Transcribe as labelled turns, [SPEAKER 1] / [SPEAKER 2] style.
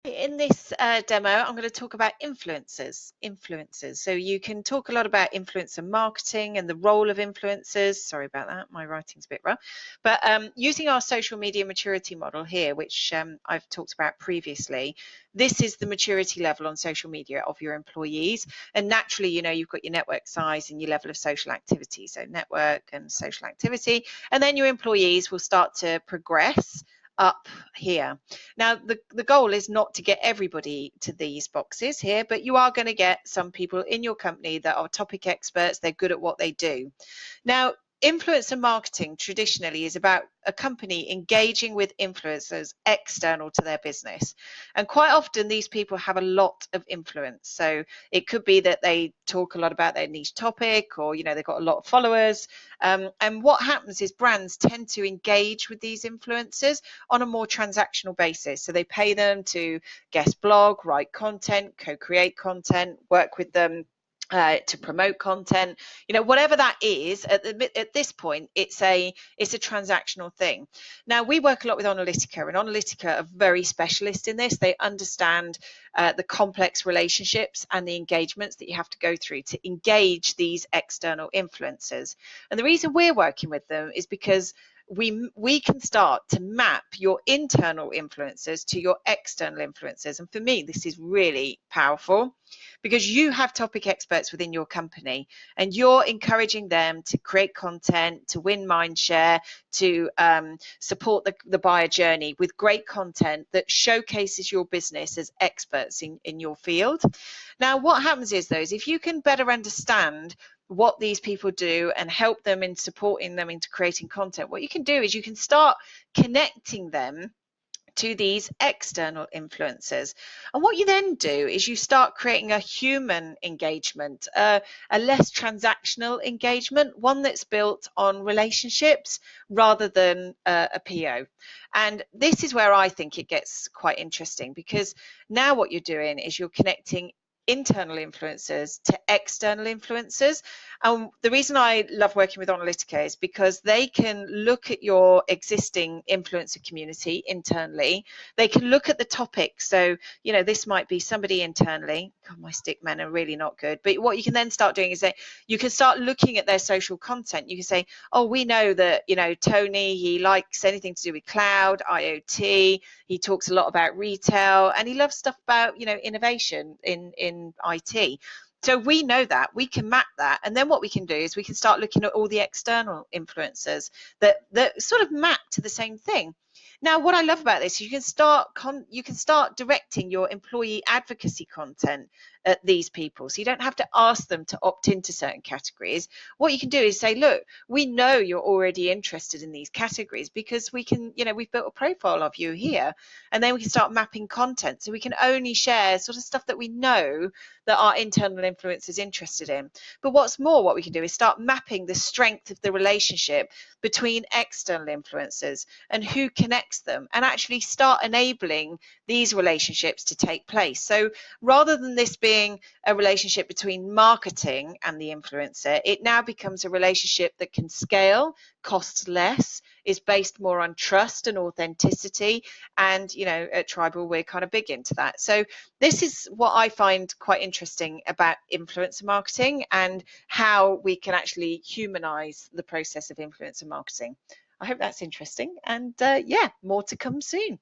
[SPEAKER 1] In this demo, I'm going to talk about influencers. So you can talk a lot about influencer marketing and the role of influencers. Sorry about that, my writing's a bit rough. But using our social media maturity model here, which I've talked about previously, this is the maturity level on social media of your employees. And naturally, you've got your network size and your level of social activity. So network and social activity. And then your employees will start to progress up here. Now, the goal is not to get everybody to these boxes here, but you are going to get some people in your company that are topic experts. They're good at what they do. Now, influencer marketing traditionally is about a company engaging with influencers external to their business. And quite often these people have a lot of influence. So it could be that they talk a lot about their niche topic, or they've got a lot of followers. And what happens is brands tend to engage with these influencers on a more transactional basis. So they pay them to guest blog, write content, co-create content, work with them to promote content, whatever that is. At this point, it's a transactional thing. Now, we work a lot with Analytica, and Analytica are very specialist in this. They understand the complex relationships and the engagements that you have to go through to engage these external influencers. And the reason we're working with them is because we can start to map your internal influencers to your external influencers. And for me, this is really powerful because you have topic experts within your company and you're encouraging them to create content, to win mind share, to support the buyer journey with great content that showcases your business as experts in your field. Now, what happens is, though, is if you can better understand what these people do and help them in supporting them into creating content, what you can do is you can start connecting them to these external influencers. And what you then do is you start creating a human engagement, a less transactional engagement, one that's built on relationships rather than a PO. And this is where I think it gets quite interesting, because now what you're doing is you're connecting internal influencers to external influencers. And the reason I love working with Analytica is because they can look at your existing influencer community internally. They can look at the topics. So, this might be somebody internally. God, my stick men are really not good. But what you can then start doing is that you can start looking at their social content. You can say, oh, we know that, Tony, he likes anything to do with cloud, IoT. He talks a lot about retail, and he loves stuff about, innovation in IT. So we know that, we can map that, and then what we can do is we can start looking at all the external influencers that sort of map to the same thing. Now, what I love about this is you can start directing your employee advocacy content at these people. So you don't have to ask them to opt into certain categories. What you can do is say, look, we know you're already interested in these categories because we can, we've built a profile of you here, and then we can start mapping content. So we can only share sort of stuff that we know that our internal influencers interested in. But what's more, what we can do is start mapping the strength of the relationship between external influencers and who connects them, and actually start enabling these relationships to take place. So rather than this being a relationship between marketing and the influencer, it now becomes a relationship that can scale, costs less, is based more on trust and authenticity. And at Tribal, we're kind of big into that. So this is what I find quite interesting about influencer marketing and how we can actually humanize the process of influencer marketing. I hope that's interesting, and yeah, more to come soon.